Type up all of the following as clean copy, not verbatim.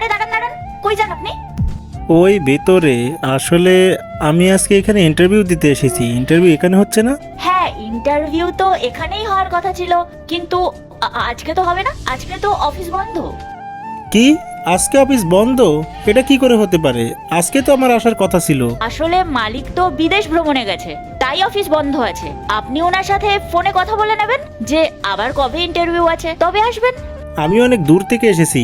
আরে দাঁড়ান দাঁড়ান, কই যান আপনি? ওই ভেতরে আসলে আমি আজকে এখানে ইন্টারভিউ দিতে এসেছি। ইন্টারভিউ এখানে হচ্ছে না? হ্যাঁ, ইন্টারভিউ তো এখানেই হওয়ার কথা ছিল, কিন্তু আজকে তো হবে না, আজকে তো অফিস বন্ধ। কি, আজকে অফিস বন্ধ? এটা কি করে হতে পারে? আজকে তো আমার আসার কথা ছিল। আসলে মালিক তো বিদেশ ভ্রমণে গেছে, তাই অফিস বন্ধ আছে। আপনি ওনার সাথে ফোনে কথা বলে নেবেন যে আবার কবে ইন্টারভিউ আছে, তবে আসবেন। আমি অনেক দূর থেকে এসেছি,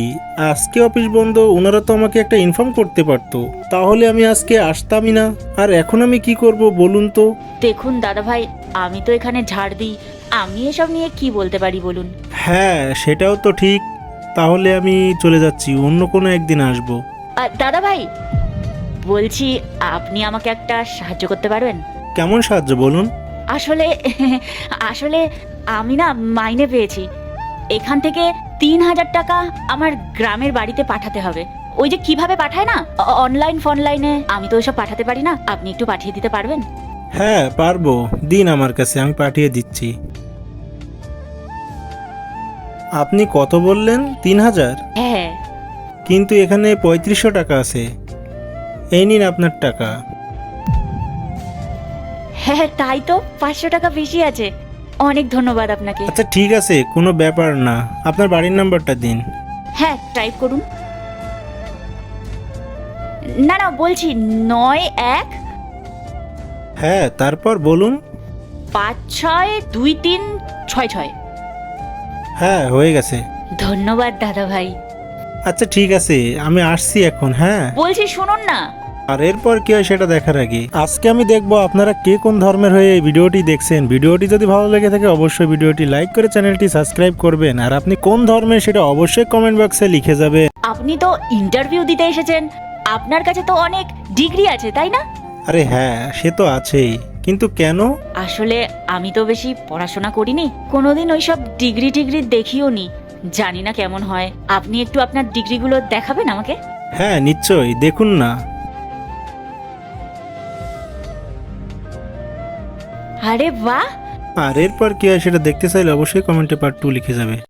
আজকে অফিস বন্ধ। ওনারা তো আমাকে একটা ইনফর্ম করতে পারতো, তাহলে আমি আজকে আসতামই না। আর এখন আমি কি করব বলুন তো? দেখুন দাদা ভাই, আমি তো এখানে ঝাড় দিই, আমি এসব নিয়ে কি বলতে পারি বলুন? হ্যাঁ, সেটাও তো ঠিক। তাহলে আমি চলে যাচ্ছি, অন্য কোনো একদিন আসবো। দাদা ভাই, বলছি আপনি আমাকে একটা সাহায্য করতে পারবেন? কেমন সাহায্য বলুন? আসলে আসলে আমি না মাইনে পেয়েছি, এখান থেকে 3,000 টাকা আমার গ্রামের বাড়িতে পাঠাতে হবে। ওই যে কিভাবে পাঠায় না, অনলাইন ফনলাইনে, আমি তো ওইসব পাঠাতে পারি না, আপনি একটু পাঠিয়ে দিতে পারবেন? হ্যাঁ পারবো, দিন আমার কাছে, আমি পাঠিয়ে দিচ্ছি। আপনি কত বললেন? 3,000? হ্যাঁ কিন্তু এখানে 3500 টাকা আছে। এই নিন আপনার টাকা। হ্যাঁ, তাই তো 500 টাকা বেশি আছে, অনেক ধন্যবাদ আপনাকে। আচ্ছা ঠিক আছে, কোনো ব্যাপার না। আপনার বাড়ির নাম্বারটা দিন। হ্যাঁ, টাইপ করুন। না না, বলছি 91 হ্যাঁ, তারপর বলুন। 562336। হ্যাঁ, হয়ে গেছে। ধন্যবাদ দাদা ভাই। আচ্ছা ঠিক আছে, আমি আসছি এখন। হ্যাঁ, বলছি শুনুন না। আর এরপর কি হয় সেটা দেখার আগে আজকে আমি দেখবো আপনারা কে কোন ধর্মের হয়ে এই ভিডিওটি দেখছেন। ভিডিওটি যদি ভালো লেগে থাকে অবশ্যই ভিডিওটি লাইক করে চ্যানেলটি সাবস্ক্রাইব করবেন। আর আপনি কোন ধর্মের সেটা অবশ্যই কমেন্ট বক্সে লিখে যাবেন। আপনি তো ইন্টারভিউ দিতে এসেছেন, আপনার কাছে তো অনেক ডিগ্রি আছে তাই না? আরে হ্যাঁ, সে তো আছেই, কিন্তু কেন? আসলে আমি তো বেশি পড়াশোনা করিনি, কোনোদিন ওইসব ডিগ্রি টিগ্রি দেখিও নি, জানি না কেমন হয়। আপনি একটু আপনার ডিগ্রিগুলো দেখাবেন আমাকে? হ্যাঁ নিশ্চয়ই, দেখুন না। আরে বাহ! আর এরপর কি হয় সেটা দেখতে চাইলে অবশ্যই কমেন্টে পার্ট 2 লিখে যাবে।